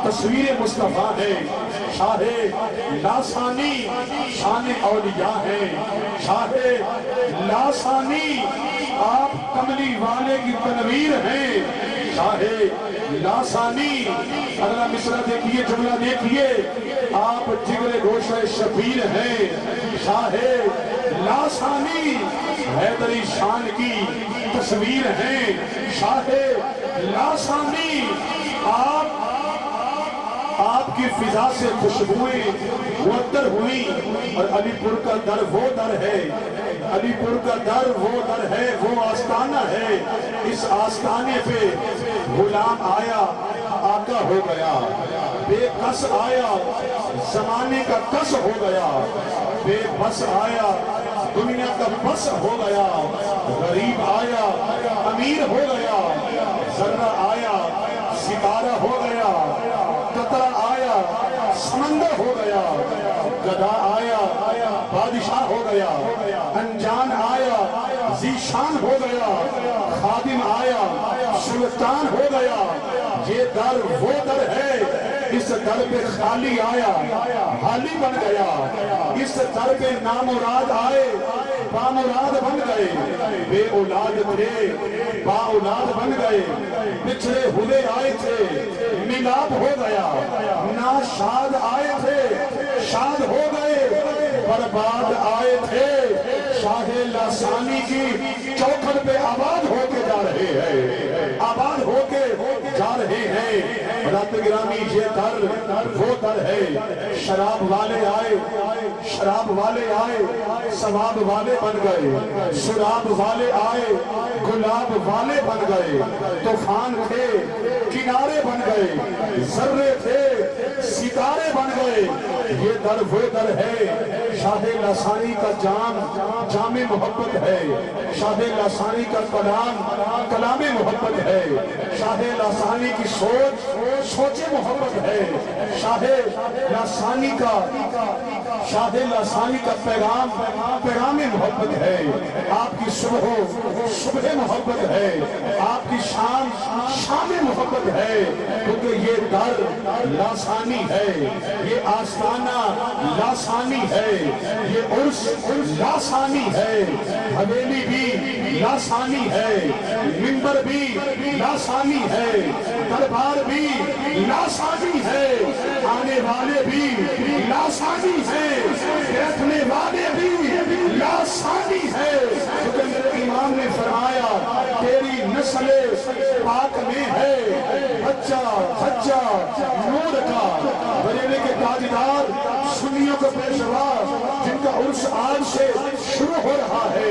تصویر مصطفیٰ ہے، شاہ لاسانی شان اولیاء ہے، شاہ لاسانی آپ کملی والے کی تنویر ہیں، شاہ لاسانی اگلا مصرع دیکھیے، جملہ دیکھیے، آپ جگر گوشہ شبیر ہیں، شاہ لاسانی حیدری شان کی تصویر ہیں، شاہ لاسانی آپ کی فضا سے خوشبوئیں معطر ہوئی، اور علی پور کا در وہ در ہے، علی پور کا در وہ در ہے، وہ آستانہ ہے، اس آستانے پہ غلام آیا آقا ہو گیا، بے کس آیا زمانے کا کس ہو گیا، بے بس آیا دنیا کا بس ہو گیا، غریب آیا امیر ہو گیا، ذرہ آیا ستارہ ہو گیا، قطرہ آیا سمندر ہو گیا، گدھا آیا بادشاہ ہو گیا، انجان آیا ذیشان ہو گیا، خادم آیا سلطان ہو گیا، یہ در وہ در ہے، اس در پہ خالی آیا حالی بن گیا، اس در پہ نامراد آئے بامراد بن گئے، بے اولاد تھے با اولاد بن گئے، بچھڑے ہوئے آئے تھے ملاد ہو گیا، ناشاد آئے تھے شاد ہو گئے، برباد آئے تھے شاہ لاسانی کی چوکھٹ پہ آباد ہو کے جا رہے ہیں، آباد ہو کے جا رہے ہیں۔ رات گرامی یہ در وہ در ہے، شراب والے آئے شراب والے آئے ثواب والے بن گئے، شراب والے آئے گلاب والے بن گئے، طوفان تھے کنارے بن گئے، ذرے تھے ستارے بن گئے، یہ در وہ در ہے، شاہ لاسانی کا جام جام محبت ہے، شاہ لاسانی کا کلام کلام محبت ہے، شاہ لاسانی کی سوچ سوچ محبت ہے، شاہ لاسانی کا پیغام پیغام محبت ہے، آپ کی صبح محبت ہے، آپ کی شام شام محبت ہے، کیونکہ یہ در لاسانی ہے، یہ آستانہ لاسانی ہے، یہ عرس لاسانی ہے، حویلی بھی لاسانی ہے، منبر بھی لاسانی ہے، دربار بھی لاسانی ہے، آنے والے بھی لاسانی ہیں، بیٹھنے والے بھی لاسانی ہے، کیونکہ میرے امام نے فرمایا تیری نسل پاک میں ہے بچہ بچہ نور کا، بریلے کے تاجدار سنیوں کا پیشوا جن کا عرس آج سے شروع ہو رہا ہے،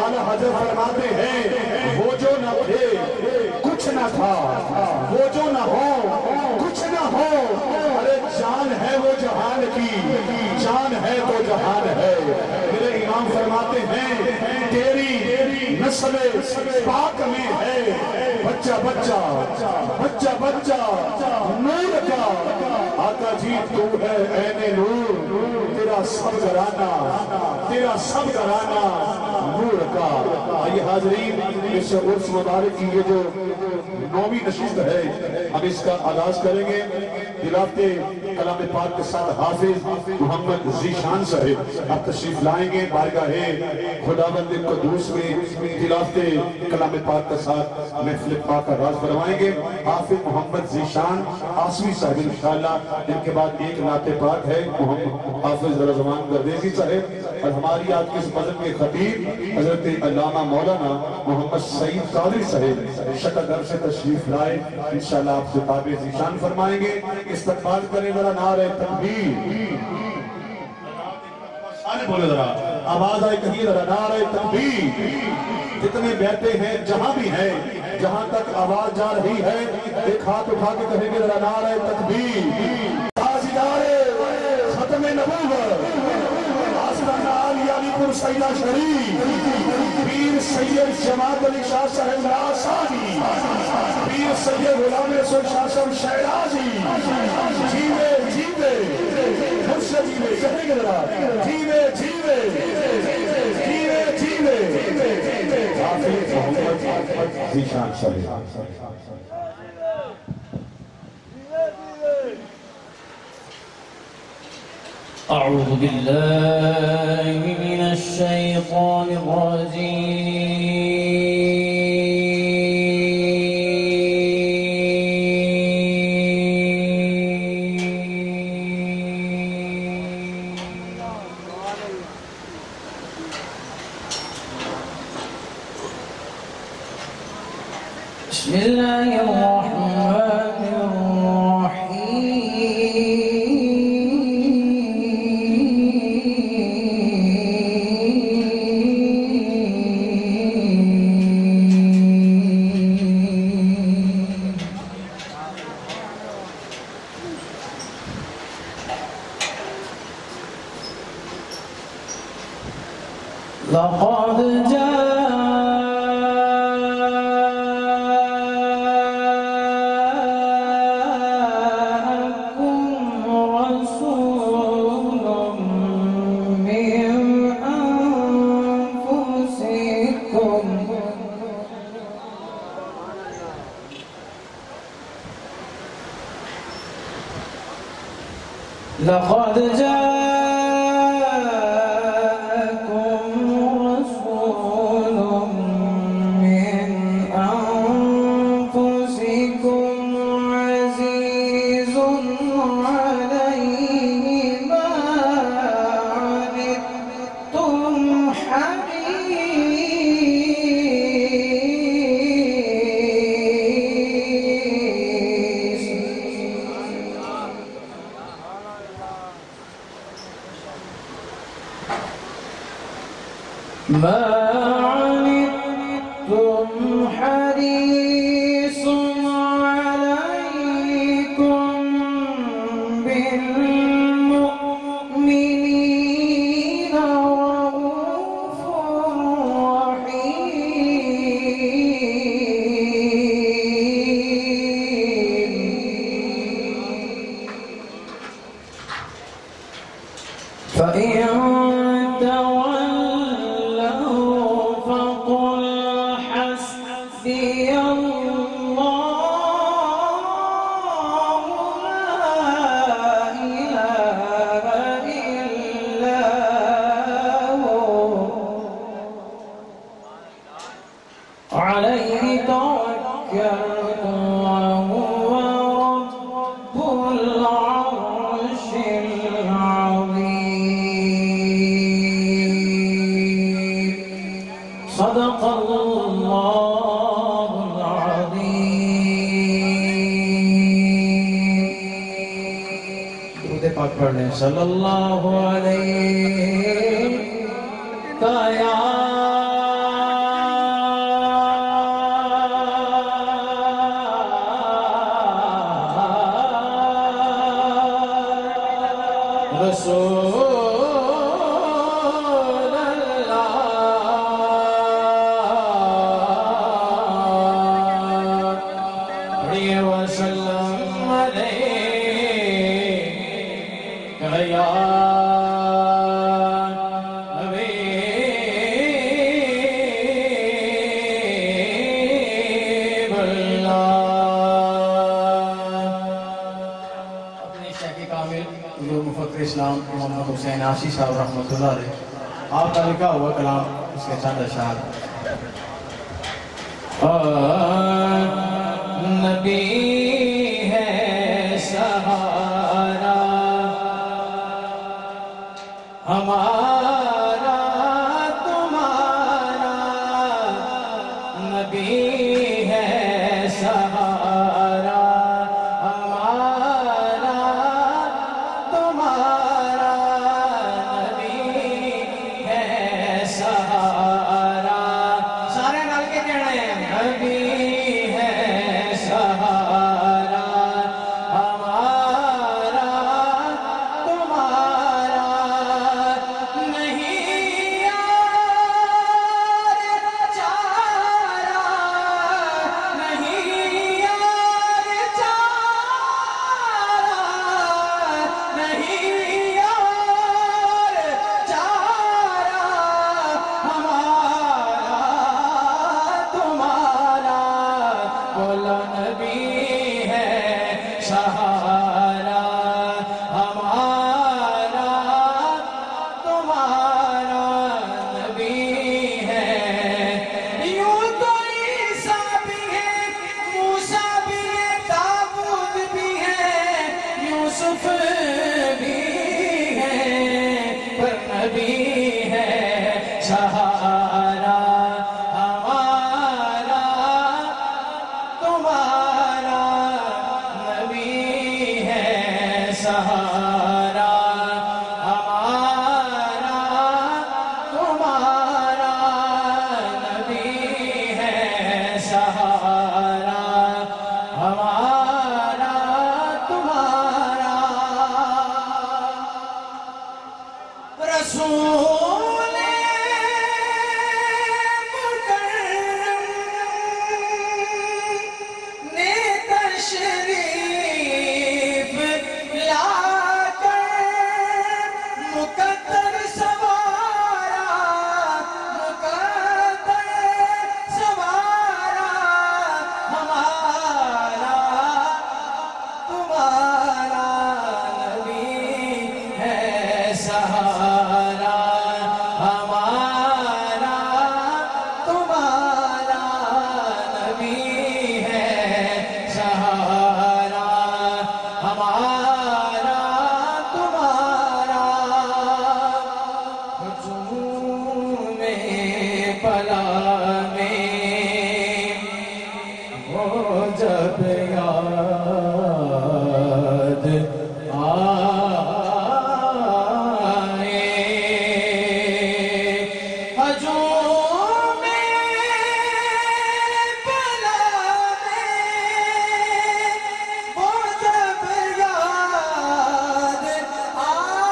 اعلیٰ حضرت فرماتے ہیں وہ جو نہ تھے کچھ نہ تھا، وہ جو نہ ہو کچھ نہ ہو، ارے جان ہے وہ جہان کی، جان ہے تو جہان ہے۔ میرے امام فرماتے ہیں تیری نسل پاک میں ہے بچہ بچہ بچہ بچہ نور کا، آقا جی تو ہے عین نور، تیرا سب گھرانہ تیرا سب گھرانہ نور کا۔ آئیے حاضرین، اس عرس مبارک کی یہ جو 9ویں نشست ہے، ہم اس کا آغاز کریں گے تلاوت کلام پاک کے ساتھ حافظ محمد ذیشان صاحب آپ تشریف لائیں گے بارگاہ خداوند قدوس میں، تلاوت کلام پاک کے ساتھ محفل پاک کا راز بروائیں گے۔ حافظ محمد ذیشان آسوی صاحب انشاءاللہ، ان کے بعد ایک نعت پاک ہے محمد حافظ رضوان گردیزی صاحب، اور ہماری آج کی اس مذہب کے خطیب حضرت علامہ مولانا محمد سعید قادری صاحب شکر در سے تشریف لائے، انشاءاللہ آپ سے تابع ذیشان فرمائیں گے۔ استقبال کریں ذرا نعرہ تکبیر، سارے بولے ذرا آواز آئے کہیے ذرا نعرہ تکبیر۔ جتنے بیٹھے ہیں جہاں بھی ہیں، جہاں تک آواز جا رہی ہے، ایک ہاتھ اٹھا کے کہیں گے ذرا نعرہ تکبیر۔ تاجدار ختم نبوت آستانہ علی علی پور سیدہ شریف پیر سید جماعت علی شاہ صاحب لاسانی، پیر سید غلام رسول شاہ صاحب شیرازی، جیوے جیوے مرشد جیوے، کہیں گے ذرا جیوے جیوے جیوے جیوے حافظ محمد ذیشان صاحب۔ أعوذ بالله من الشيطان الرجيم بسم الله الرحمن لقد جاءكم رسول من أنفسكم لقد جاءكم رسول من أنفسكم عزيز عليه ما عنتم حريص ما عنتم حريص عليكم بالمؤمنين رؤوف رحيم فإن تولوا فقل حسبي الله لا إله إلا هو عليه توكلت وهو رب العرش العظيم صدق الله العظيم درود پاک پڑھ لیں صلی اللہ علیہ یا رسول اللہ علیہ وسلم علیہ یا حبیب اللہ اپنے شیخ کامل حضور مفکر اسلام محمد حسین عاشی صاحب رحمۃ اللہ علیہ آپ کا لکھا ہوا کلام اس کے چند اشعار نبی ہے سہارا ہمارا تمہارا نبی ہے سہارا ہمارا تمہارا نبی ہے سہارا سارے نال کے کہنا ہے نبی ہے سہارا سہارا ہمارا تمہارا نبی ہے سہارا ہمارا تمہارا رسول مکرم نے تشریف لا کر مقدر سوارا ہمارا تمہارا نبی ہے سہارا ہمارا تمہارا نبی ہے سہارا ہمارا تمہارا ہجوم پلا میں وہ جب یاد آئے ہجوم پلا میں وہ جب یاد آئے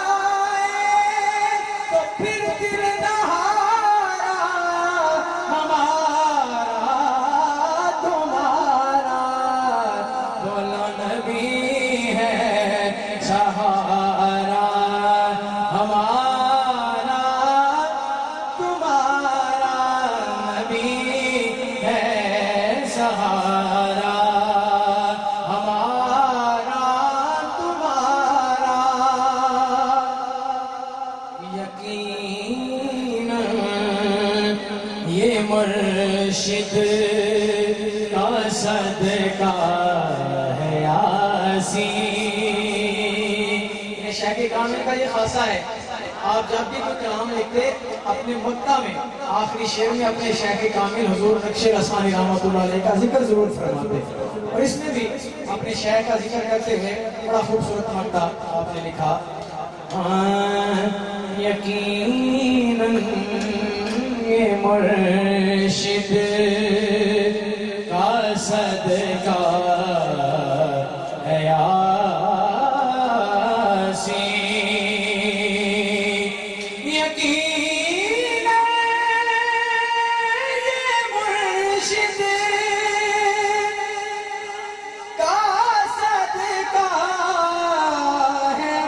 تو پھر دل دہارا ہمارا تمہارا بولو نبی ہے سہارا ہمارا تمہارا نبی ہے سہارا ہمارا تمہارا یقیناً یہ مرشد کا صدقہ ہے یاسین یہ شیخ کامل کا یہ خاصہ ہے آپ جب بھی کوئی کلام لکھتے اپنے مقطع میں آخری شعر میں اپنے شیخ کامل حضور نقش رسانی رحمۃ اللہ علیہ کا ذکر ضرور فرماتے اور اس میں بھی اپنے شیخ کا ذکر کرتے ہوئے بڑا خوبصورت مقطع آپ نے لکھا یقیناً یہ مرشد کا صدقہ ہے یاسین یقیناً یہ مرشد کا صدقہ ہے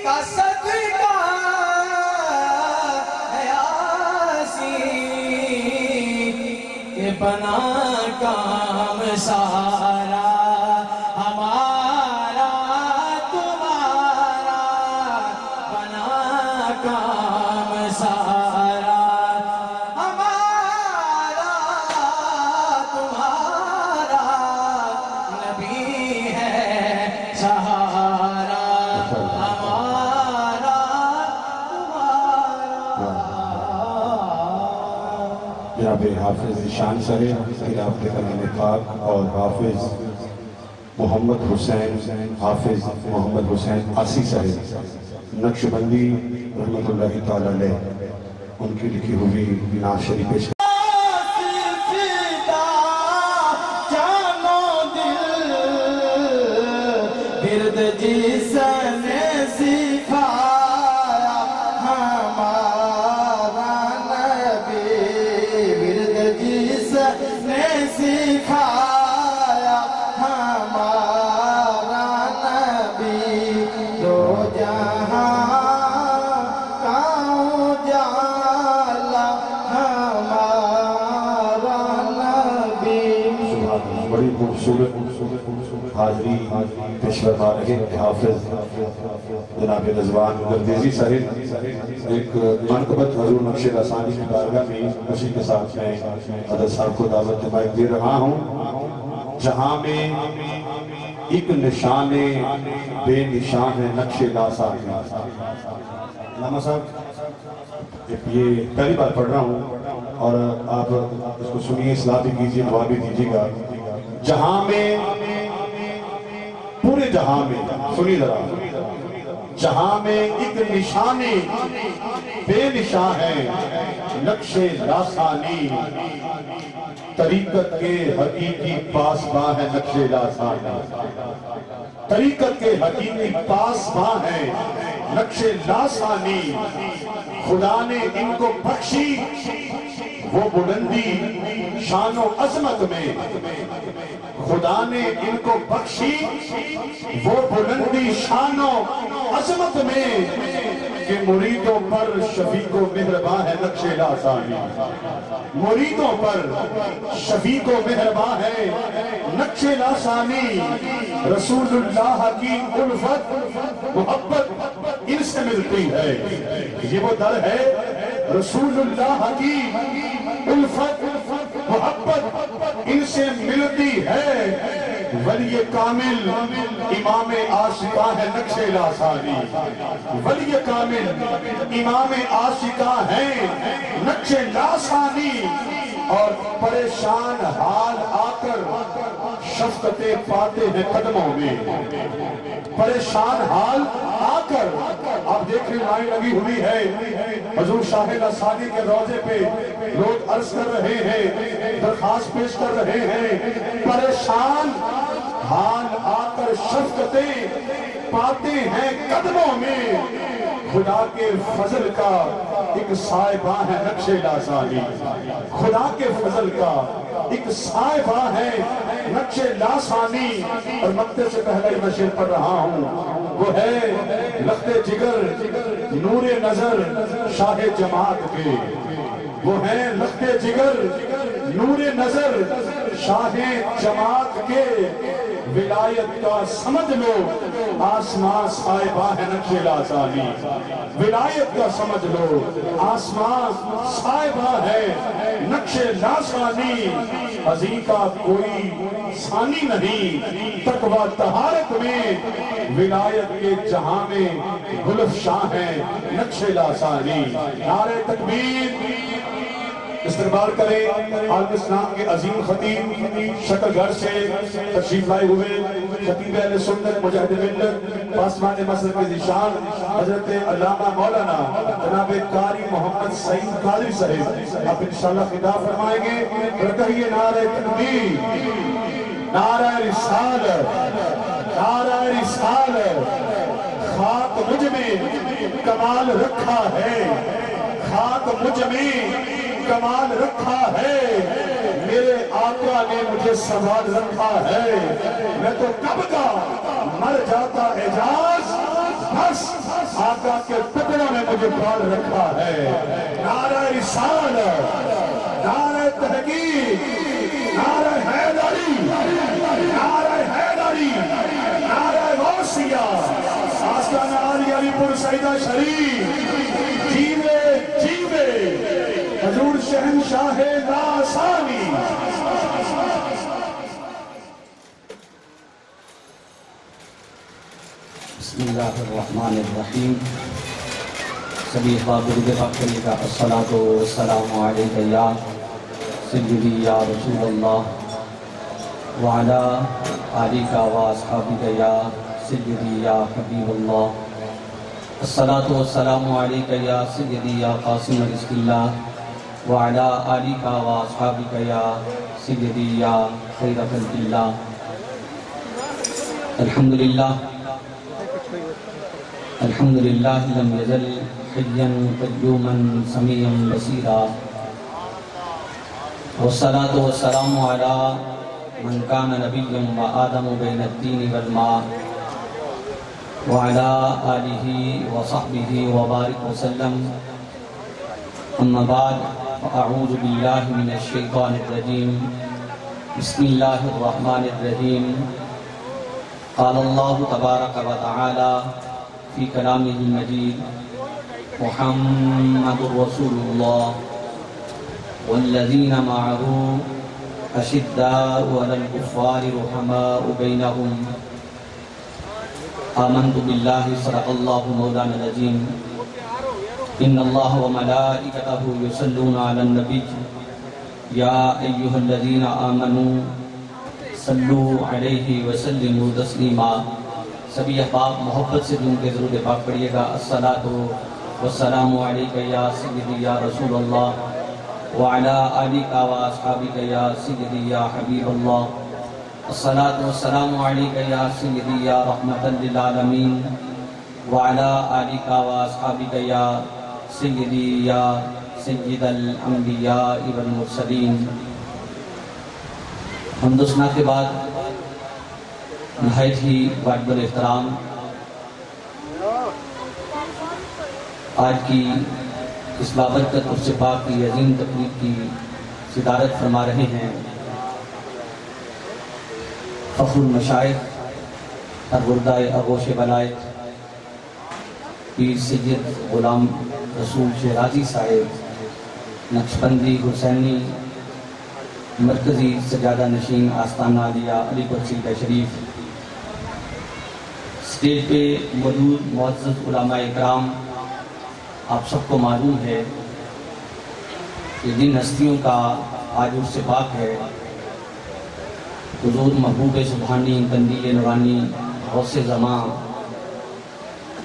کا صدقہ ہے یاسین کہ بنا کام سارا ہمارا تمہارا بنا کام سارا ہمارا تمہارا نبی ہے سہارا ہمارا تمہارا جناب حافظ شان سرے خلاف کلام پاک اور حافظ محمد حسین آسی سرے نقش بندی رحمت اللہ تعالی علیہ ان کی لکھی ہوئی نعت شریف پیش ورد جس نے سکھایا ہمارا نبی ورد جس نے سکھایا ہمارا نبی دو جہاں کا اجالا ہمارا نبی بڑی خوبصورت حاضری پیش فرما رہے حافظ جناب رضوان گردیزی صاحب ایک منقبت حضور نقش رسانی کی بارگاہ میں خوشی کے ساتھ میں حضرت صاحب کو دعوت مائک دے رہا ہوں جہاں میں ایک نشان بے نشان ہے نقش لاسا علامہ صاحب یہ پہلی بار پڑھ رہا ہوں اور آپ اس کو سنیے، اصلاح بھی کیجیے، دعا بھی دیجیے گا۔ جہاں میں، پورے جہاں میں، سنیے ذرا، جہاں میں ایک نشانی بے نشان ہے، نقش لاسانی، طریقت کے حقیقی پاسباں ہے نقش لاسانی، طریقت کے حقیقی پاسباں ہے نقش لاسانی، خدا نے ان کو بخشی وہ بلندی شان و عظمت میں، خدا نے ان کو بخشی وہ بلندی شان و عظمت میں کہ مریدوں پر شفیق و مہرباں ہے نقش لاسانی، مریدوں پر شفیق و مہرباں ہے نقش لاسانی، رسول اللہ کی الفت محبت ان سے ملتی ہے، یہ وہ در ہے رسول اللہ کی الفت محبت ان سے ملتی ہے، ولی کامل امام عاشقہ ہے نقش لاسانی، ولی کامل امام عاشقہ ہے نقش لاسانی، اور پریشان حال آ کر شفقتیں پاتے ہیں قدموں میں، پریشان حال آ کر، آپ دیکھیں لائن لگی ہوئی ہے حضور شاہ لاسانی کے روضے پہ، لوگ عرض کر رہے ہیں، درخواست پیش کر رہے ہیں، پریشان حال آ کر شفقتیں پاتے ہیں قدموں میں، خدا کے فضل کا ایک سائبہ ہے نقش لاسانی، خدا کے فضل کا ایک سائبہ ہے نقش لاسانی، اور مقطع سے پہلے میں شعر پڑھ رہا ہوں، وہ ہے لخت جگر نور نظر شاہ جماعت کے، وہ ہیں لخت جگر نور نظر شاہ جماعت کے، ولایت کا سمجھ لو آسمان صاحبہ ہے نقش لاسانی، ولایت کا سمجھ لو آسمان صاحبہ ہے نقش لاسانی، عزیز کا کوئی ثانی نہیں، تقوی طہارت میں ولایت کے جہاں میں گلفشاں ہے نقش لاسانی، نعرہ تکبیر، استقبال کریں عالم اسلام کے عظیم خطیب شکل گھر سے تشریف لائے ہوئے خطیب اہل سنت مجاہد ملت پاسبان مصر کے ذیشان حضرت علامہ مولانا جناب قاری محمد سعید قادری صاحب، آپ انشاءاللہ خطاب فرمائیں گے، کہیے نعرہ تکبیر، نعرہ رسالت، نعرہ رسالت، خاک مجھ میں کمال رکھا ہے، خاک مجھ میں کمال رکھا ہے، میرے آقا نے مجھے سنبھال رکھا ہے، میں تو کب کا مر جاتا اعجاز، بس آقا کے ٹکڑوں نے مجھے پال رکھا ہے، نعرہ رسالت، نعرہ تحقیق، نعرہ حیدری، نعرہ حیدری، نعرہ غوثیہ، آستانہ علی علی پور سیدہ شریف، جیوے جیوے حضور شہنشاہ لاسانی۔ بسم اللہ الرحمن الرحیم، سبھی احباب درود پاک کرنے کا الصلاۃ والسلام علیک یا سیدی یا رسول اللہ وعلی آلک و اصحابک یا سیدی یا حبیب اللہ، الصلاۃ والسلام علیک یا سیدی یا قاسم رزق اللہ وعلی آلک و اصحابک یا سیدی یا خیر خلق اللہ۔ الحمدللہ الحمدللہ لم یزل حیا قیوما سمیعا بصیرا، والصلاۃ والسلام علی من کان نبیا و آدم بین الدین والماء وعلی آلہ وصحبہ وبارک وسلم، اما بعد فاعوذ باللہ من الشیطان الرجیم، بسم اللہ الرحمن الرحیم، قال اللہ تبارک و تعالی فی کلامہ المجید، محمد رسول اللہ والذین معه اشداء علی الکفار رحماء بینہم، آمنت باللہ صدق اللہ مولانا العظیم۔ ان اللہ و ملائکتہ یصلون علی النبی یا ایہا الذین آمنوا صلو علیہ وسلموا تسلیما۔ سبھی احباب محبت سے ان کے درود پاک پڑھیے گا۔ الصلاۃ والسلام علیک یا سیدی یا رسول اللہ وعلی آلک و اصحابک یا سیدی یا حبیب اللہ۔ الصلاۃ والسلام علیک یا سیدی یا رحمۃ للعالمین وعلی آلک و اصحابک یا سیدی یا سید الانبیاء والمرسلین۔ حمد و ثنا کے بعد نہایت ہی واجب الاحترام آج کی اس بابرکت عرس پاک کی عظیم تقریب کی صدارت فرما رہے ہیں فخر المشائخ پروردہ آغوش ولایت پیر سید غلام رسول شیرازی صاحب، نقشبندی حسینی مرکزی سجادہ نشین آستانہ عالیہ علی پور سیدہ شریف، اسٹیج پہ موجود معزز علماء اکرام، آپ سب کو معلوم ہے کہ جن ہستیوں کا آج عرس پاک ہے، حضور محبوب سبحانی قندیل نورانی غوث زمان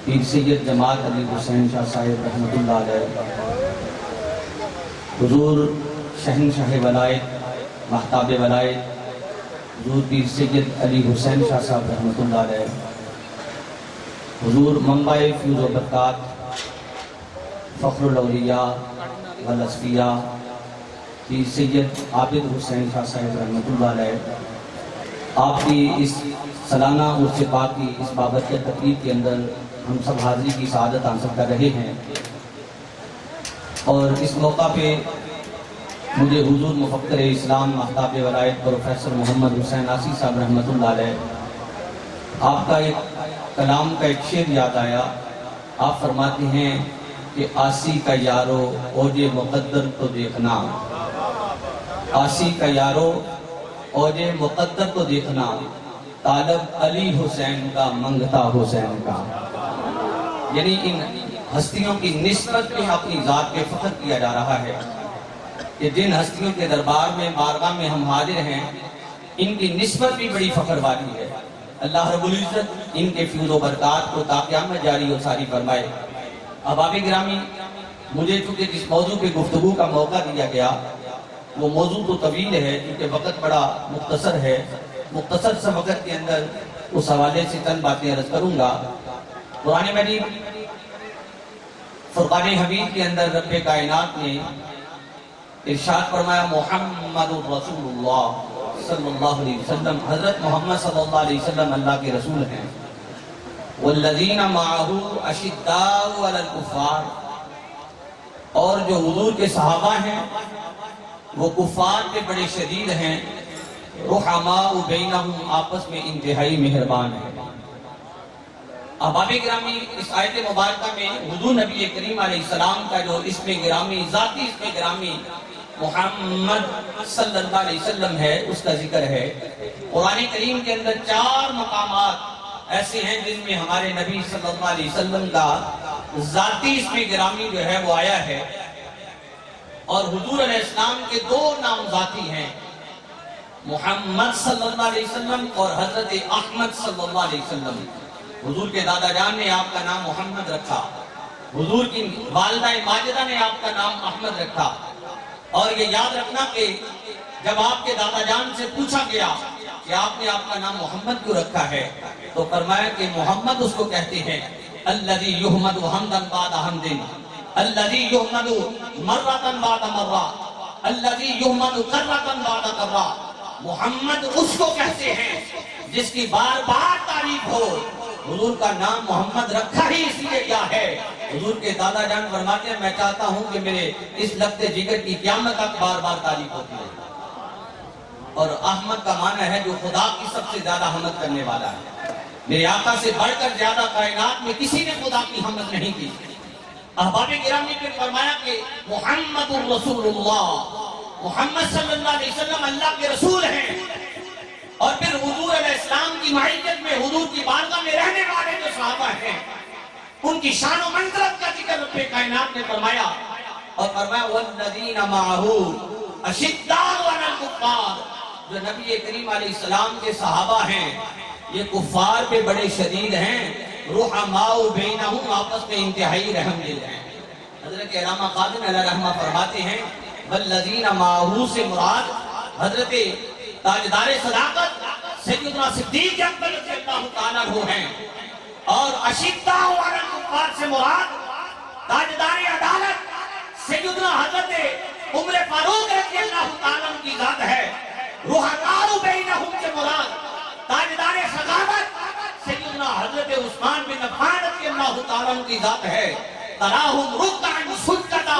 پیر سید جماعت علی حسین شاہ صاحب رحمۃ اللہ علیہ، حضور شہنشاہ ولایت محتاب ولایت حضور پیر سید علی حسین شاہ صاحب رحمۃ اللہ علیہ، حضور منبع فیوز و برکات فخر الاولیاء والاصفیاء پیر سید عابد حسین شاہ صاحب رحمۃ اللہ علیہ، آپ کی اس سالانہ عرس پاک کی اس بابرکت تقریب کے اندر ہم سب حاضری کی سعادت حاصل کر رہے ہیں، اور اس موقع پہ مجھے حضور مفکر اسلام محتاب ولایت پروفیسر محمد حسین آسی صاحب رحمۃ اللہ علیہ، آپ کا ایک کلام کا ایک شعر یاد آیا۔ آپ فرماتے ہیں کہ آسی کا یارو اوج مقدر تو دیکھنا، آسی کا یارو اوج مقدر تو دیکھنا، طالب علی حسین کا منگتا حسین کا۔ یعنی ان ہستیوں کی نسبت میں اپنی ذات پہ فخر کیا جا رہا ہے کہ جن ہستیوں کے دربار میں بارگاہ میں ہم حاضر ہیں، ان کی نسبت بھی بڑی فخر والی ہے۔ اللہ رب العزت ان کے فیوز و برکات کو تا قیامت جاری و ساری فرمائے۔ احباب گرامی، مجھے چونکہ جس موضوع پہ گفتگو کا موقع دیا گیا وہ موضوع تو طویل ہے کیونکہ وقت بڑا مختصر ہے، مختصر سے وقت کے اندر اس حوالے سے چند باتیں عرض کروں گا۔ قرآن مجید فرقان حمید کے اندر رب کائنات نے ارشاد فرمایا محمد رسول اللہ صلی اللہ علیہ وسلم، حضرت محمد صلی اللہ علیہ وسلم اللہ کے رسول ہیں۔ والذین معہ اشداء علی الکفار، اور جو حضور کے صحابہ ہیں وہ کفار کے بڑے شدید ہیں، رحماء بینہم، آپس میں انتہائی مہربان ہیں۔ احباب گرامی، اس آیت مبارکہ میں حضور نبی کریم علیہ السلام کا جو اسم گرامی، ذاتی اسم گرامی محمد صلی اللہ علیہ وسلم ہے، اس کا ذکر ہے۔ قرآن کریم کے اندر 4 مقامات ایسے ہیں جن میں ہمارے نبی صلی اللہ علیہ وسلم کا ذاتی اسم گرامی جو ہے وہ آیا ہے، اور حضور علیہ السلام کے 2 نام ذاتی ہیں، محمد صلی اللہ علیہ وسلم اور حضرت احمد صلی اللہ علیہ وسلم۔ حضور کے دادا جان نے آپ کا نام محمد رکھا، حضور کی والدہ ماجدہ نے آپ کا نام احمد رکھا، اور یہ یاد رکھنا کہ جب آپ کے دادا جان سے پوچھا گیا کہ آپ نے آپ کا نام محمد کیوں رکھا ہے، تو فرمایا کہ محمد اس کو کہتے ہیں الذی یحمد حمدا بعد حمد، الذی یحمد مرۃ بعد مرہ، الذی یحمد کرۃ بعد کرہ۔ محمد اس کو کہتے ہیں جس کی بار بار تعریف ہو۔ حضور کا نام محمد رکھا ہی اس لیے کیا ہے، حضور کے دادا جان فرماتے ہیں میں چاہتا ہوں کہ میرے اس لخت جگر کی قیامت تک بار بار تعریف ہوتی ہے۔ اور احمد کا معنی ہے جو خدا کی سب سے زیادہ حمد کرنے والا ہے۔ میرے آقا سے بڑھ کر زیادہ کائنات میں کسی نے خدا کی حمد نہیں کی۔ احباب گرامی نے فرمایا کہ محمد الرسول اللہ، محمد صلی اللہ علیہ وسلم اللہ کے رسول ہیں، اور پھر حضور علیہ السلام کی معیت میں حضور کی بارگاہ میں رہنے والے جو صحابہ ہیں ان کی شان و منزلت کا ذکر رب کائنات نے فرمایا اور فرمایا والذین معہو اشداء علی الکفار، جو نبی کریم علیہ السلام کے صحابہ ہیں یہ کفار پہ بڑے شدید ہیں، رحماء بینہم، آپس میں انتہائی رحم دل ہیں۔ حضرت علامہ قادم علیہ رحمہ فرماتے ہیں والذین معہو سے مراد حضرت تاجدار صداقت سیدنا صدیق اکبر رضی اللہ تعالیٰ عنہ ہیں، اور اشداء علی الکفار سے مراد تاجدار عدالت سیدنا حضرت عمر فاروق رضی اللہ تعالیٰ عنہ کی ذات ہے۔ رحماء بینہم سے مراد تاجدار سخاوت سیدنا حضرت عثمان بن عفان رضی اللہ تعالیٰ عنہ کی ذات ہے۔ تراہم رکعا سجدا،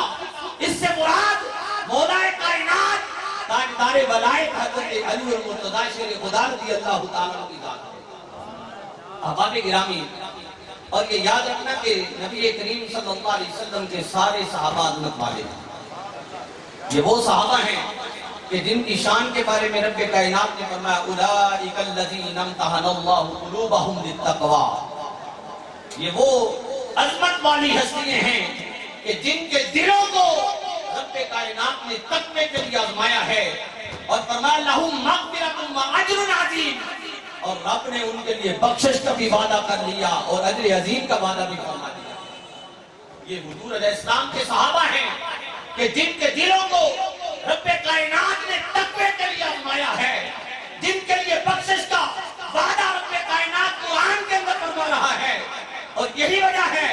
اس سے مراد مولا کائنات تاجدار ولایت حضرت علی المرتضی شیر خدا رضی اللہ تعالیٰ عنہ کی ذات ہے۔ احباب گرامی، اور یہ یاد رکھنا کہ نبی کریم صلی اللہ علیہ وسلم کے سارے صحابہ عظمت والے ہیں۔ یہ وہ صحابہ ہیں کہ جن کی شان کے بارے میں رب کائنات نے فرمایا اولئک الذین امتحن اللہ قلوبہم للتقوی، یہ وہ عظمت والی ہستیاں ہیں کہ جن کے دلوں کو رب کائنات نے تقوی کے لیے آزمایا ہے، اور فرمایا لہم مغفرۃ و اجر عظیم، اور رب نے ان کے لیے بخشش کا بھی وعدہ کر لیا اور اجر عظیم کا وعدہ بھی فرما دیا۔ یہ حضور علیہ السلام کے صحابہ ہیں کہ جن کے دلوں کو رب کائنات نے تقوی کے لیے آزمایا ہے، جن کے لیے بخشش کا وعدہ رب کائنات قرآن کے اندر فرما رہا ہے۔ اور یہی وجہ ہے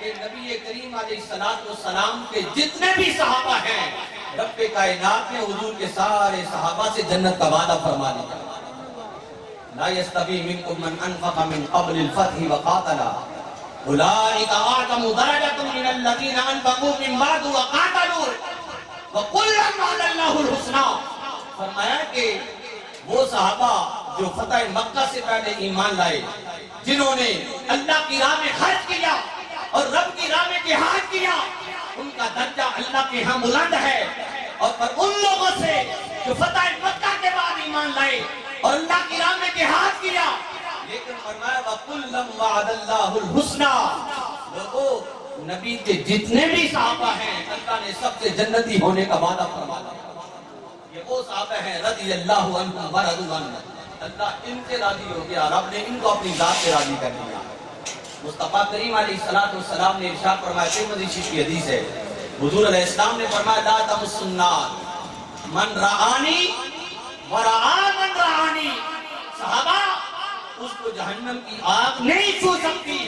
کہ نبی کریم علیہ السلام کے جتنے بھی صحابہ ہیں رب کائنات نے حضور کے سارے صحابہ سے جنت کا وعدہ فرما دیا۔ لا يستوي منكم من انفق من قبل الفتح وقاتل اولئك اعظم درجة من الذين انفقوا من بعد وقاتلوا وكلا وعد الله الحسنى۔ فرمایا کہ وہ صحابہ جو فتح مکہ سے پہلے ایمان لائے، جنہوں نے اللہ کی راہ میں خرچ کیا اور رب کی راہ میں جہاد کیا، ان کا درجہ اللہ کے ہاں بلند ہے۔ اور پر ان لوگوں سے جو فتح مکہ کے بعد ایمان لائے اور اللہ کی راہ میں جہاد کیا، لیکن فرمایا وَكُلًّا وَعَدَ اللَّهُ الْحُسْنَى، لوگوں نبی کے جتنے بھی صحابہ ہیں اللہ نے سب سے جنتی ہونے کا وعدہ فرما دیا۔ یہ وہ صحابہ ہیں رضی اللہ عنہم ورضوا عنہ، اللہ ان سے راضی ہو گیا، رب نے ان کو اپنی ذات سے راضی کر دیا۔ مصطفیٰ کریم علیہ السلام نے ارشاد فرمایا، ترمذی شریف کی حدیث ہے، حضور علیہ السلام نے فرمایا لا تمسوا النار من رآنی ورآ من رآنی، صحابہ اس کو جہنم کی آگ نہیں چھو سکتی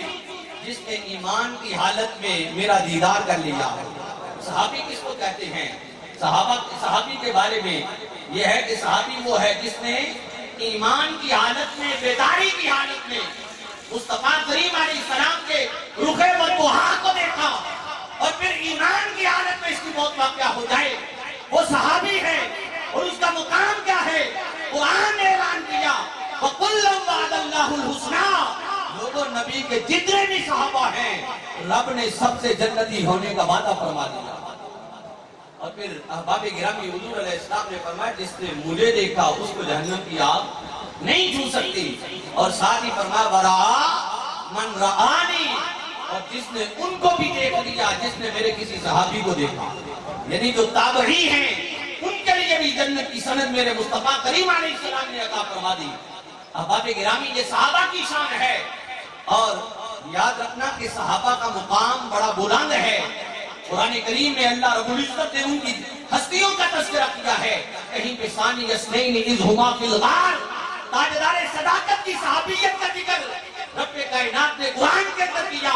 جس نے ایمان کی حالت میں میرا دیدار کر لیا ہے۔ صحابی کس کو کہتے ہیں؟ صحابی کے بارے میں یہ ہے کہ صحابی وہ ہے جس نے ایمان کی حالت میں، بیداری کی حالت میں مصطفیٰ کریم علیہ السلام کے رخ وضحا کو دیکھا اور پھر ایمان کی حالت میں اس کی موت واقعہ ہو جائے، وہ صحابی ہے۔ اور اس کا مقام کیا ہے؟ قرآن نے اعلان کیا وَكُلًّا وَعَدَ اللَّهُ الْحُسْنَى، لوگوں نبی کے جتنے بھی صحابہ ہیں رب نے سب سے جنتی ہونے کا وعدہ فرما دیا۔ اور پھر احباب گرامی حضور علیہ السلام نے فرمایا جس نے مجھے دیکھا اس کو جہنم کی آگ نہیں چھو سکتی، اور ساتھ ہی فرمایا وَرَآ مَنْ رَآنِي، اور جس نے ان کو بھی دیکھ لیا جس نے میرے کسی صحابی کو دیکھا، یعنی جو تابعی ہیں ان کے لیے بھی جنت کی سند میرے مصطفیٰ کریم علیہ السلام نے عطا فرما دی۔ احباب گرامی یہ صحابہ کی شان ہے، اور یاد رکھنا کہ صحابہ کا مقام بڑا بلند ہے۔ قرآن کریم میں اللہ رب العزت نے ان کی ہستیوں کا تذکرہ کیا ہے، کہیں پہ ثانی اثنین اذ ہما فی الغار، تاجدار صداقت کی صحابیت کا ذکر رب کائنات نے قرآن کے اندر کیا۔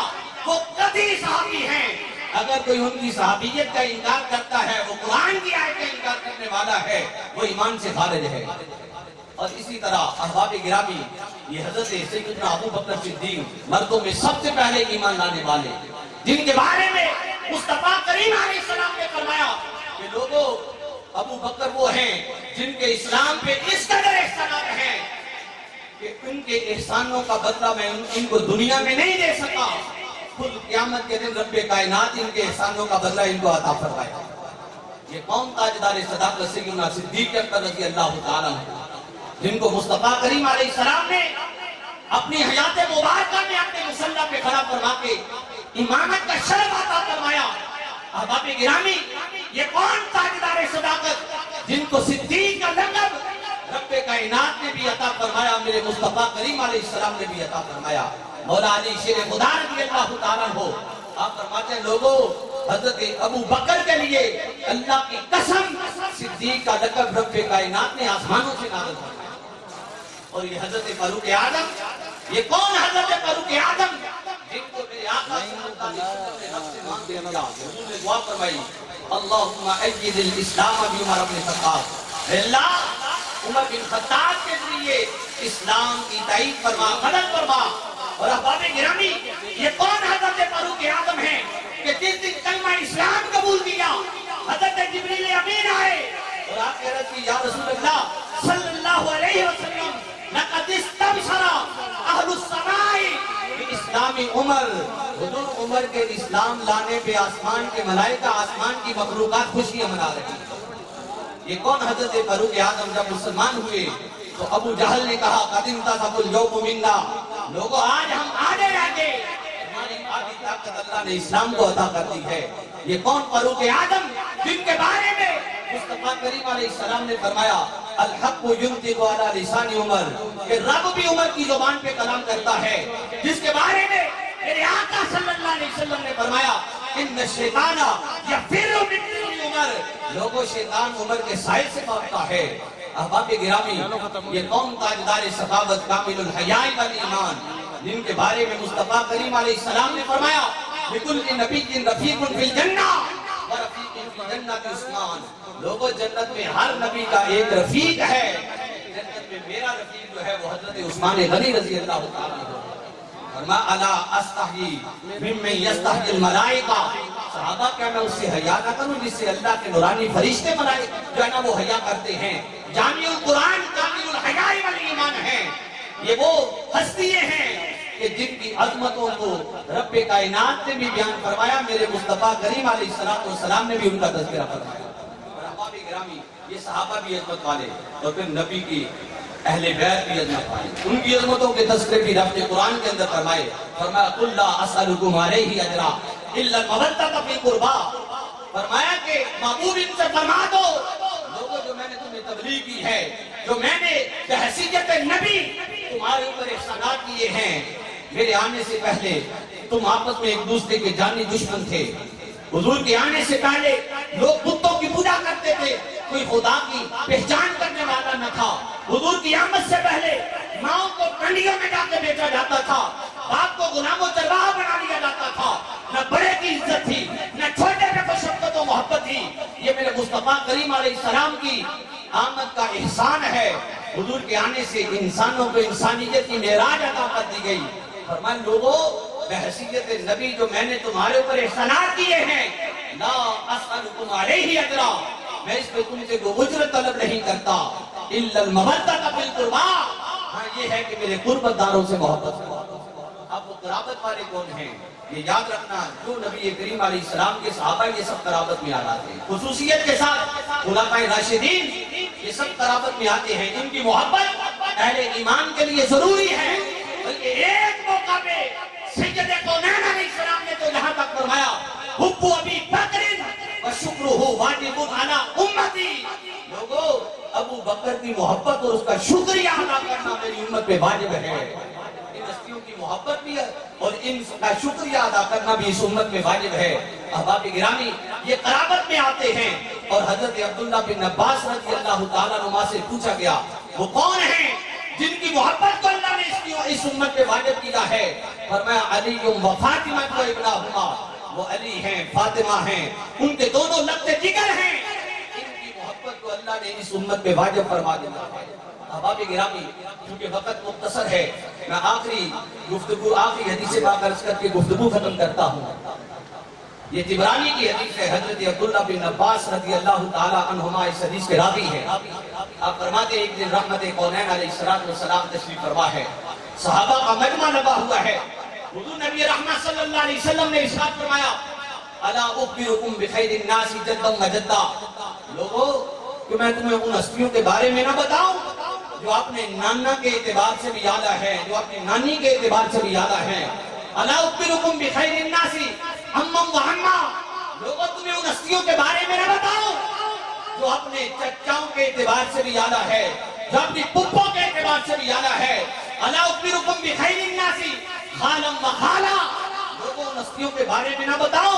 وہ قدی صحابی ہیں، اگر کوئی ان کی صحابیت کا انکار کرتا ہے وہ قرآن کی آیت کا انکار کرنے والا ہے، وہ ایمان سے خارج ہے۔ اور اسی طرح احباب گرامی یہ حضرت سیدنا ابو بکر صدیق مردوں میں سب سے پہلے ایمان لانے والے، جن کے بارے میں مصطفیٰ کریم علیہ السلام نے فرمایا کہ لوگوں ابو بکر وہ ہیں جن کے اسلام پہ اس قدر احسانات ہیں کہ ان کے احسانوں کا بدلہ میں ان کو دنیا میں نہیں دے سکا، خود قیامت کے دن رب کائنات ان کے احسانوں کا بدلہ ان کو عطا فرمائے۔ یہ قوم تاجدار صداقت سیدنا صدیق اکبر رضی اللہ تعالیٰ عنہ، جن کو مصطفیٰ کریم علیہ السلام نے اپنی حیات مبارکہ میں اپنے مصلی پہ کھڑا فرما کے امامت کا شرف عطا فرمایا۔ احباب گرامی، یہ کون تاجدار صداقت جن کو صدیق کا لقب رب کائنات نے بھی عطا فرمایا، میرے مصطفیٰ کریم علیہ السلام نے بھی عطا فرمایا۔ مولا علی شیر خدا رضی اللہ تعالیٰ عنہ آپ فرماتے ہیں لوگوں، حضرت ابو بکر کے لیے اللہ کی قسم صدیق کا لقب رب کائنات نے آسمانوں سے نازل فرمایا۔ اور یہ حضرت فاروق اعظم، یہ کون حضرت فاروق اعظم جن کو میرے آقا صلی اللہ علیہ وسلم نے نفس مان دیا، حضور نے دعا فرمائی اللہم ایید الاسلام بعمر بن الخطاب، اے اللہ عمر بن خطاب کے ذریعے اسلام کی تائید فرما، مدد فرما۔ اور احباب گرامی، یہ کون حضرت فاروق اعظم ہیں کہ جس دن کلمہ اسلام قبول کیا حضرت جبریل امین آئے اور آپ کہہ رہے تھے یا رسول اللہ صلی اللہ علیہ وسلم لقد استبشر اہل السماء باسلام عمر، حضور عمر کے اسلام لانے پہ آسمان کے ملائکہ، آسمان کی مخلوقات خوشیاں منا رہی ہیں۔ یہ کون حضرت فاروق اعظم جب مسلمان ہوئے تو ابو جہل نے کہا قد انتصف اليوم منا، لوگوں آج ہم آگے رہ گئے، ہماری آدھی طاقت اللہ نے اسلام کو عطا کر دی ہے۔ یہ کون فاروق اعظم جن کے بارے میں مصطفیٰ کریم علیہ السلام نے فرمایا الحق ينطق على لسان عمر، کہ رب بھی عمر کی زبان پہ کلام کرتا ہے، جس کے بارے میں میرے آقا صلی اللہ علیہ وسلم نے فرمایا ان الشیطان یفر من عمر، لوگوں شیطان عمر کے سائے سے بھاگتا ہے۔ احباب گرامی، یہ قوم تاجدار سخاوت کامل الحیاء والایمان جن کے بارے میں مصطفیٰ کریم علیہ السلام نے فرمایا لکل نبی رفیق فی الجنہ ورفیق فی جنت عثمان، لوگوں جنت میں ہر نبی کا ایک رفیق ہے، جنت میں میرا رفیق جو ہے وہ حضرت عثمان غنی رضی اللہ تعالیٰ عنہ۔ فرما الا استحیی ممن یستحیی الملائکہ، صحابہ کیا میں اس سے حیا نہ کروں جس سے اللہ کے نورانی فرشتے ملائکہ جو ہے نا وہ حیا کرتے ہیں۔ جامع القرآن کامل الحیاء والایمان ہیں، یہ وہ ہستیاں ہیں کہ جن کی عظمتوں کو رب کائنات نے بھی بیان فرمایا، میرے مصطفیٰ کریم علیہ السلام نے بھی ان کا تذکرہ فرمایا۔ اور احباب گرامی، یہ صحابہ بھی عظمت والے اور پھر نبی کی اہل بیت بھی عظمت والے، ان کی عظمتوں کے تذکرے بھی رب نے قرآن کے اندر فرمائے۔ فرمایا قل لا اسألکم علیہ اجرا الا المودۃ فی القربی، فرمایا کہ محبوب ان سے فرما دو لوگوں جو میں نے تمہیں تبلیغ کی ہے، جو میں نے بحیثیت نبی تمہارے اوپر احسانات کیے ہیں، میرے آنے سے پہلے تم آپس میں ایک دوسرے کے جانی دشمن تھے، حضور کے آنے سے پہلے لوگ بتوں کی پوجا کرتے تھے، کوئی خدا کی پہچان کرنے والا نہ تھا، حضور کی آمد سے پہلے ماؤں کو ٹنڈیوں میں جا کے بیچا جاتا تھا، باپ کو غلام و چرواہا بنا لیا جاتا تھا، نہ بڑے کی عزت تھی نہ چھوٹے پہ شفقت و محبت تھی۔ یہ میرے مصطفیٰ کریم علیہ السلام کی آمد کا احسان ہے، حضور کے آنے سے انسانوں کو انسانیت کی معراج عطا کر دی گئی۔ فرمایا لوگوں بحیثیت نبی جو میں نے تمہارے اوپر احسانات کیے ہیں، لا اسألکم علیہ اجرا، میں اس پہ تم سے کوئی اجرت طلب نہیں کرتا، الا المودۃ فی القربی، ہاں یہ ہے کہ میرے قربت داروں سے محبت کرو۔ اب وہ قرابت والے کون ہیں؟ یہ یاد رکھنا، جو نبی کریم علیہ السلام کے صحابہ یہ سب قرابت میں آ جاتے ہیں، خصوصیت کے ساتھ خلفائے راشدین یہ سب قرابت میں آتے ہیں، ان کی محبت اہل ایمان کے لیے ضروری ہے۔ بلکہ ایک موقع پہ سید کونین علیہ السلام نے تو یہاں تک فرمایا حب ابی بکر وشکرہ واجب علی امتی، لوگوں ابو بکر کی محبت اور اس کا شکریہ ادا کرنا میری امت پہ واجب ہے، ان ہستیوں کی محبت بھی ہے اور ان کا شکریہ ادا کرنا بھی اس امت میں واجب ہے۔ احباب گرامی، یہ قرابت میں آتے ہیں، اور حضرت عبداللہ بن عباس رضی اللہ تعالیٰ عنہ سے پوچھا گیا وہ کون ہیں جن کی محبت کو اللہ نے اس امت پہ واجب کیا ہے؟ فرمایا علی و فاطمہ و ابنہما، وہ علی ہیں فاطمہ ہیں، ان کے دونوں لگتے جگر ہیں، ان کی محبت کو اللہ نے اس امت پہ واجب فرما دیا ہے۔ احباب گرامی، کیونکہ وقت مختصر ہے، میں آخری حدیث پاک عرض کر کے گفتگو ختم کرتا ہوں۔ یہ طبرانی کی حدیث ہے، حضرت عبداللہ بن عباس رضی اللہ تعالی عنہما اس حدیث کے راوی ہیں۔ آپ فرماتے ہیں ایک دن رحمت کونین علیہ السلام تشریف فرما ہے، صحابہ کا مجمع لگا ہوا ہے، حضور نبی رحمت صلی اللہ علیہ وسلم نے ارشاد فرمایا الا اخبرکم بخیر الناس جدا و جدا، لوگوں کہ میں تمہیں ان ہستیوں کے بارے میں نہ بتاؤں جو اپنے نانا کے اعتبار سے بھی اعلیٰ ہے، جو اپنے نانی کے اعتبار سے بھی اعلیٰ ہے. الا اخبرکم بخیر الناس عمم و عمہ، لوگوں تمہیں ان ہستیوں کے بارے میں نہ بتاؤ جو اپنے چچاؤں کے اعتبار سے بھی اعلیٰ ہے، جو اپنی پھپھوں کے اعتبار سے بھی اعلیٰ ہے. الا اخبرکم بخیر الناس خالا و خالہ، لوگوں ان ہستیوں کے بارے میں نہ بتاؤ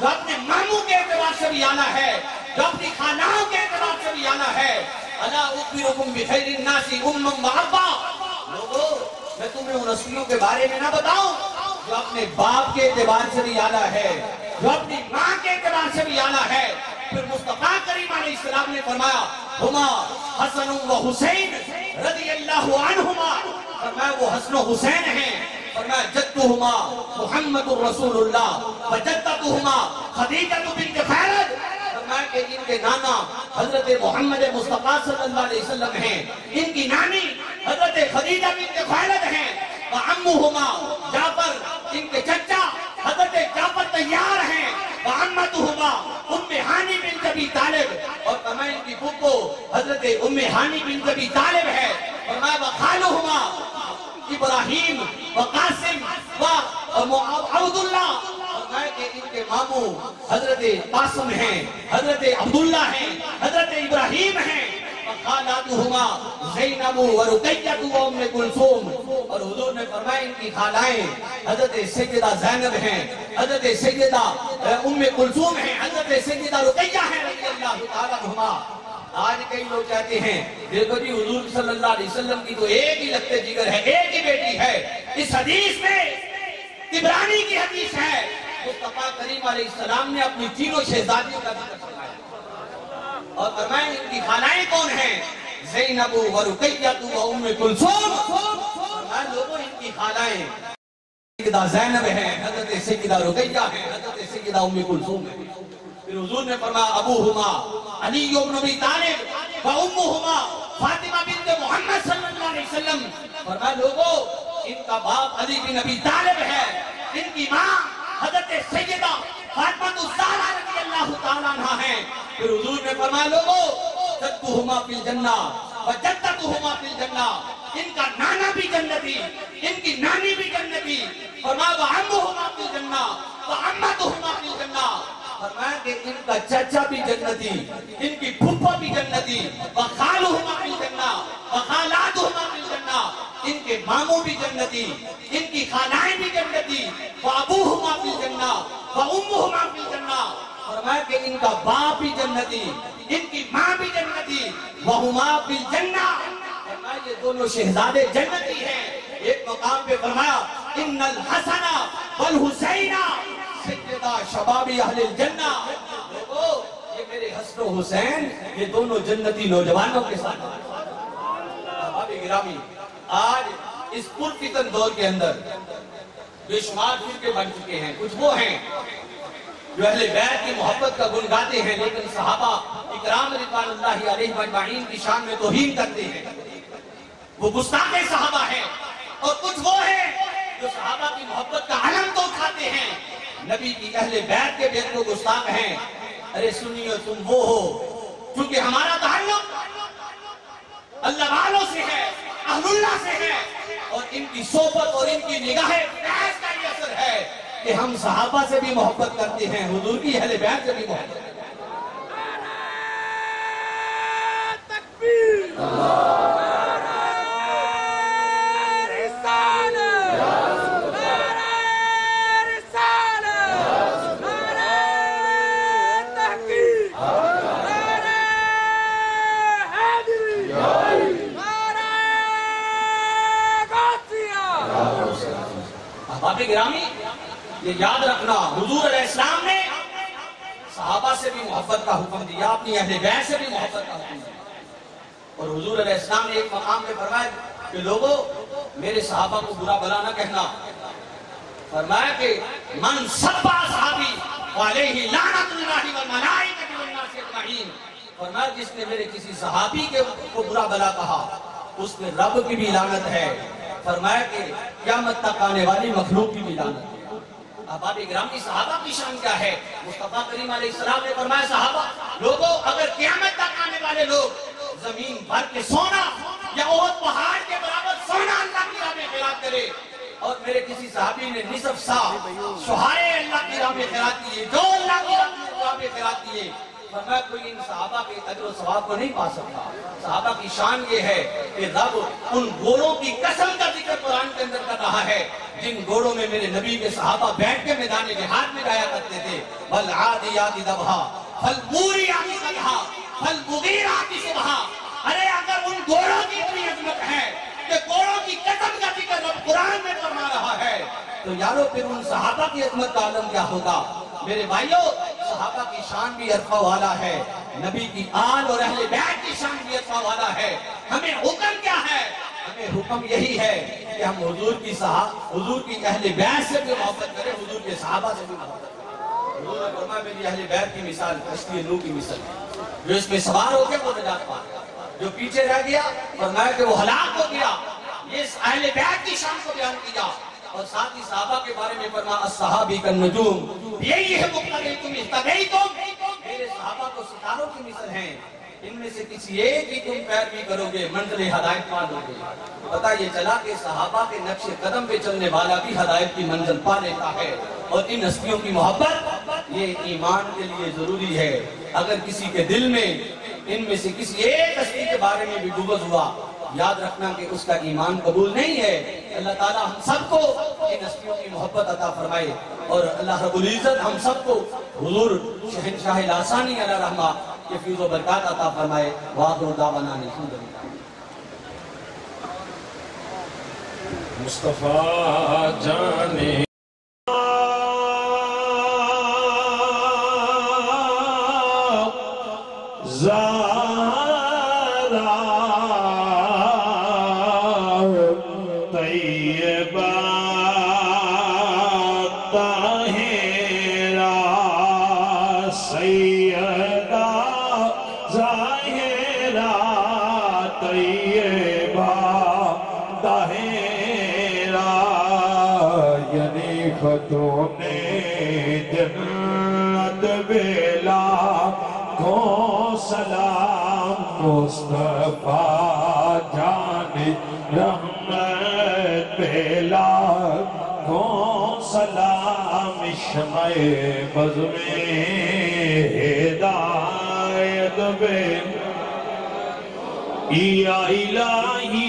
جو اپنے ماموں کے اعتبار سے بھی اعلیٰ ہے، جو اپنی خالاؤں کے اعتبار سے بھی اعلیٰ ہے. الا اخبرکم بخیر الناس امم و ابا، لوگوں میں تمہیں ان ہستیوں کے بارے میں نہ بتاؤں جو اپنے باپ کے اعتبار سے بھی اعلیٰ ہے، جو اپنی ماں کے اعتبار سے بھی اعلیٰ ہے. پھر مصطفیٰ کریم علیہ السلام نے فرمایا ہما حسن و حسین رضی اللہ عنہما، فرمایا وہ حسن و حسین ہیں. فرمایا جدہما محمد الرسول اللہ و جدتہما خدیجہ بنت خویلد، فرمایا کہ ان کے نانا حضرت محمد مصطفیٰ صلی اللہ علیہ وسلم ہیں، ان کی نانی حضرت خدیجہ بنت خویلد ہیں. وعمہما جعفر، ان کے چچا حضرت جعفر طیار ہیں. وعمتہما ام ہانی بنت ابی طالب، اور فرمایا ان کی پھپھو حضرت ام ہانی بنت ابی طالب ہے. فرمایا وخالہما ابراہیم وقاسم وعبداللہ، فرمایا کہ ان کے ماموں حضرت قاسم ہیں، حضرت عبداللہ ہیں، حضرت ابراہیم ہیں. خالاتہما زینب و رقیہ و ام کلثوم، اور حضور نے فرمایا ان کی خالائیں حضرت سیدہ زینب ہیں، حضرت سیدہ ام کلثوم ہیں، حضرت سیدہ رقیہ ہیں رضی اللہ تعالیٰ عنہما. آج کئی لوگ کہتے ہیں دیکھو جی حضور صلی اللہ علیہ وسلم کی تو ایک ہی لگتے جگر ہے، ایک ہی بیٹی ہے. اس حدیث میں طبرانی کی حدیث ہے، مصطفیٰ کریم علیہ السلام نے اپنی تینوں شہزادیوں کا ذکر فرمایا اور فرمایا ان کی خالائیں کون ہیں؟ زینب و رقیہ و ام کلثوم. فرمایا لوگوں ان کی خالائیں سیدہ زینب ہیں، حضرت سیدہ رقیہ ہیں، حضرت سیدہ ام کلثوم ہیں. پھر حضور نے فرمایا ابوہما علی بن ابی طالب و امہما فاطمہ بنت محمد صلی اللہ علیہ وسلم. فرمایا لوگوں ان کا باپ علی بن ابی طالب ہے، ان کی ماں حضرت سیدہ فاطمہ الزہرا رضی اللہ تعالیٰ عنہ ہیں. پھر حضور نے فرمایا لوگوں جدہما فی الجنہ و جدتہما فی الجنہ، ان کا نانا بھی جنتی، ان کی نانی بھی جنتی. فرمایا وعمہما فی الجنہ وعمتہما فی الجنہ، فرمایا کہ ان کا چچا بھی جنتی، ان کی پھپھا بھی جنتی. وخالہما فی الجنہ وخالاتہما فی الجنہ، ان کے ماموں بھی جنتی، ان کی خالائیں بھی جنتی. وابوہما فی الجنہ وامہما فی الجنہ، فرمایا کہ ان کا باپ بھی جنتی، ان کی ماں بھی جنتی. وہما فی الجنہ، فرمایا یہ دونوں شہزادے جنتی ہیں. ایک مقام پہ فرمایا ان الحسن والحسین سیدہ شباب اہل الجنہ، لوگوں یہ میرے حسن و حسین یہ دونوں جنتی نوجوانوں کے ساتھ. احباب گرامی، آج اس پرفتن دور کے اندر بے شمار فرقے بن چکے ہیں. کچھ وہ ہیں جو اہل بیت کی محبت کا گن گاتے ہیں لیکن صحابہ اکرام رضوان اللہ علیہ اجمعین کی شان میں توہین کرتے ہیں، وہ گستاخ صحابہ ہیں. اور کچھ وہ ہیں جو صحابہ کی محبت کا علم تو اٹھاتے ہیں، نبی کی اہل بیت کے بیت کو گستاخ ہیں. ارے سنیو تم وہ ہو، کیونکہ ہمارا تعلق اللہ والوں سے ہے، اہل اللہ سے ہے، اور ان کی صحبت اور ان کی نگاہ فیض کا یہ اثر ہے کہ ہم صحابہ سے بھی محبت کرتے ہیں، حضور کی اہل بیت سے بھی محبت کرتے ہیں. احباب گرامی، یہ یاد رکھنا حضور علیہ السلام نے صحابہ سے بھی محبت کا حکم دیا، اپنی اہل بیت سے بھی محبت کا حکم دیا. اور حضور علیہ السلام نے ایک مقام پہ فرمایا کہ لوگوں میرے صحابہ کو برا بلا نہ کہنا. فرمایا کہ من سبا صحابی علیہ لعنت اللہ والملائکۃ والناس اجمعین، فرمایا جس نے میرے کسی صحابی کو برا بلا کہا اس میں رب کی بھی لعنت ہے. فرمایا کہ قیامت تک آنے والی مخلوق کی بھی لعنت ہے. احباب گرامی، صحابہ کی شان کیا ہے؟ مصطفیٰ کریم علیہ السلام نے فرمایا صحابہ لوگوں اگر قیامت تک آنے والے لوگ زمین بھر کے سونا یا احد پہاڑ کے برابر سونا اللہ کی راہ میں خیرات کرے، اور میرے کسی صحابی نے نصف سا شہائے اللہ کی راہ میں خیرات کیے، جو اللہ کی راہ میں خیرات کیے، فرمایا کوئی ان صحابہ کے اجر و ثواب کو نہیں پا سکتا۔ صحابہ کی شان یہ ہے کہ رب ان گھوڑوں کی قسم کا ذکر قرآن کے اندر کر رہا ہے جن گھوڑوں میں میرے نبی کے صحابہ بیٹھ کے میدان جہاد میں جایا کرتے تھے۔ وَالْعَادِيَاتِ ضَبْحًا فَالْمُورِيَاتِ قَدْحًا فَالْمُغِيرَاتِ صُبْحًا۔ ارے اگر ان گھوڑوں کی اتنی عظمت ہے کہ گھوڑوں کی قسم کا ذکر رب قرآن میں فرما رہا ہے، تو یارو پھر ان صحابہ کی عظمت کا عالم کیا ہوگا؟ میرے بھائیوں، صحابہ کی شان بھی عرفہ والا ہے، نبی کی آل اور اہل بیت کی شان بھی عرفہ والا ہے۔ ہمیں حکم کیا ہے؟ ہمیں حکم یہی ہے کہ ہم حضور کی اہل بیت سے بھی محبت کریں، حضور کے صحابہ سے بھی محبت کریں۔ حضور نے فرمایا میری اہل بیت کی مثال کشتی نوح کی مثال ہے، جو اس میں سوار ہو گیا وہ نجات پا گیا، جو پیچھے رہ گیا فرمایا کہ وہ ہلاک ہو گیا۔ یہ اہل بیت کی شان کو بیان کیا، اور ساتھ ہی صحابہ کے بارے میں فرمایا الصحابی کالنجوم، یہی ہے مقتدیتم اہتدیتم، میرے صحابہ کو ستاروں کی مثل ہیں، ان میں سے کسی ایک ہی تم پیروی کرو گے منزل ہدایت پا لو گے۔ پتہ یہ چلا کہ صحابہ کے نقش قدم پہ چلنے والا بھی ہدایت کی منزل پا لیتا ہے، اور ان ہستیوں کی محبت یہ ایمان کے لیے ضروری ہے۔ اگر کسی کے دل میں ان میں سے کسی ایک ہستی کے بارے میں بھی بغض ہوا، یاد رکھنا کہ اس کا ایمان قبول نہیں ہے۔ اللہ تعالیٰ ہم سب کو ان ہستیوں کی محبت عطا فرمائے، اور اللہ رب العزت ہم سب کو حضور شہنشاہ لاسانی علیہ رحمہ کے فیض و برکات عطا فرمائے۔ وآخر دعوانا الحمدللہ۔ مصطفیٰ جانے خطوں نے جنت بیلا کو سلام مصطفیٰ جان رحمت بیلا کو سلام شمع بز میں ہدایت بیلا یا الہی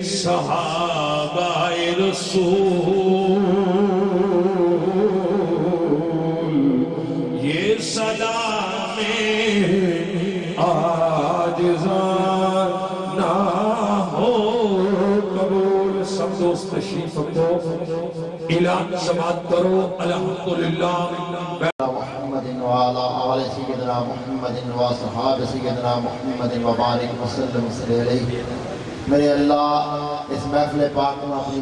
صحابہ رسول یہ سلام عاجزان نہ ہو قبول۔ سب دوست تشریف رکھو، اعلان سماعت کرو۔ الحمدللہ محمد وعلى آل سيدنا محمد وصحاب سيدنا محمد وبارک وسلم علیہ۔ میرے اللہ اس محفل پاک میں اپنی